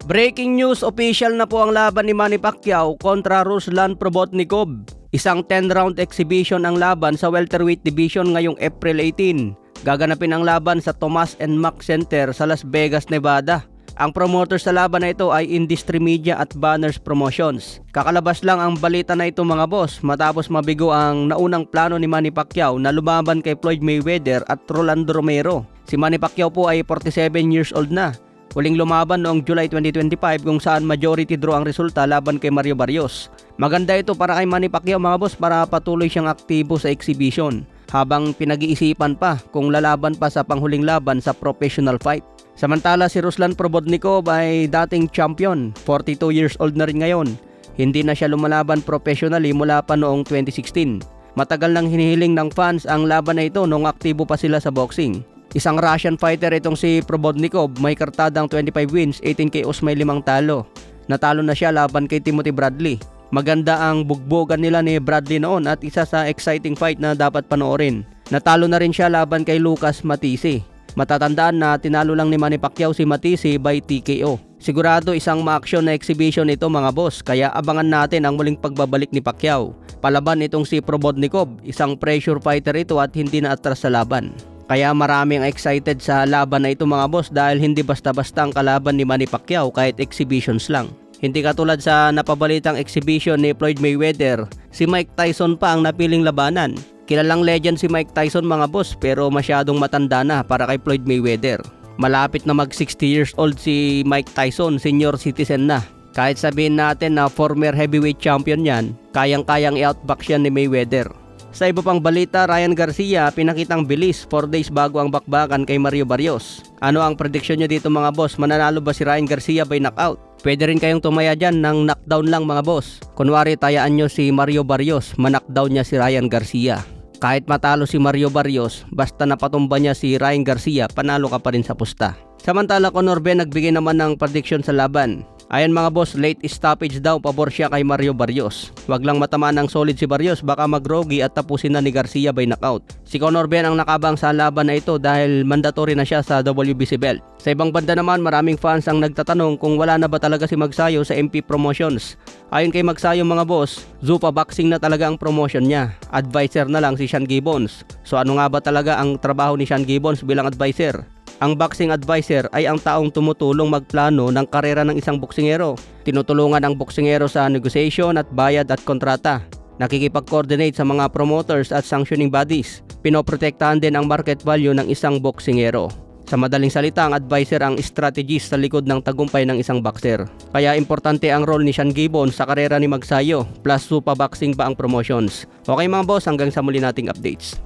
Breaking news, official na po ang laban ni Manny Pacquiao kontra Ruslan Probotnikov. Isang 10-round exhibition ang laban sa welterweight division ngayong April 18. Gaganapin ang laban sa Thomas & Mack Center sa Las Vegas, Nevada. Ang promoter sa laban na ito ay Industry Media at Banners Promotions. Kakalabas lang ang balita na ito mga boss matapos mabigo ang naunang plano ni Manny Pacquiao na lumaban kay Floyd Mayweather at Rolando Romero. Si Manny Pacquiao po ay 47 years old na. Huling lumaban noong July 2025 kung saan majority draw ang resulta laban kay Mario Barrios. Maganda ito para kay Manny Pacquiao mga boss para patuloy siyang aktibo sa exhibition habang pinag-iisipan pa kung lalaban pa sa panghuling laban sa professional fight. Samantala si Ruslan Probotnikov ay dating champion, 42 years old na rin ngayon. Hindi na siya lumalaban professionally mula pa noong 2016. Matagal nang hinihiling ng fans ang laban na ito noong aktibo pa sila sa boxing. Isang Russian fighter itong si Probotnikov, may kartadang 25 wins, 18 KOs, may 5 talo. Natalo na siya laban kay Timothy Bradley. Maganda ang bugbogan nila ni Bradley noon at isa sa exciting fight na dapat panoorin. Natalo na rin siya laban kay Lucas Matthysse. Matatandaan na tinalo lang ni Manny Pacquiao si Matthysse by TKO. Sigurado isang ma-action na exhibition ito mga boss, kaya abangan natin ang muling pagbabalik ni Pacquiao. Palaban itong si Probotnikov, isang pressure fighter ito at hindi na atras sa laban. Kaya maraming excited sa laban na ito mga boss dahil hindi basta-basta ang kalaban ni Manny Pacquiao kahit exhibitions lang. Hindi katulad sa napabalitang exhibition ni Floyd Mayweather, si Mike Tyson pa ang napiling labanan. Kilalang legend si Mike Tyson mga boss pero masyadong matanda na para kay Floyd Mayweather. Malapit na mag 60 years old si Mike Tyson, senior citizen na. Kahit sabihin natin na former heavyweight champion yan, kayang-kayang i-outbox yan ni Mayweather. Sa iba pang balita, Ryan Garcia pinakitang bilis 4 days bago ang bakbakan kay Mario Barrios. Ano ang prediction nyo dito mga boss? Mananalo ba si Ryan Garcia by knockout? Pwede rin kayong tumaya dyan ng knockdown lang mga boss. Kunwari tayaan nyo si Mario Barrios, ma-knockdown niya si Ryan Garcia. Kahit matalo si Mario Barrios, basta napatumba niya si Ryan Garcia, panalo ka pa rin sa pusta. Samantala Conor Ben nagbigay naman ng prediction sa laban. Ayan mga boss, late stoppage daw, pabor siya kay Mario Barrios. Wag lang matamaan ng solid si Barrios, baka mag-rogi at tapusin na ni Garcia by knockout. Si Conor Ben ang nakabang sa laban na ito dahil mandatory na siya sa WBC belt. Sa ibang banda naman, maraming fans ang nagtatanong kung wala na ba talaga si Magsayo sa MP Promotions. Ayon kay Magsayo mga boss, Zuffa Boxing na talaga ang promotion niya. Advisor na lang si Sean Gibbons. So ano nga ba talaga ang trabaho ni Sean Gibbons bilang advisor? Ang boxing advisor ay ang taong tumutulong magplano ng karera ng isang boksingero. Tinutulungan ang boksingero sa negotiation at bayad at kontrata. Nakikipag-coordinate sa mga promoters at sanctioning bodies. Pinoprotektahan din ang market value ng isang boksingero. Sa madaling salita, ang advisor ang strategist sa likod ng tagumpay ng isang boxer. Kaya importante ang role ni Sean Gibbons sa karera ni Magsayo, plus Zuffa Boxing pa ang promotions. Okay mga boss, hanggang sa muli nating updates.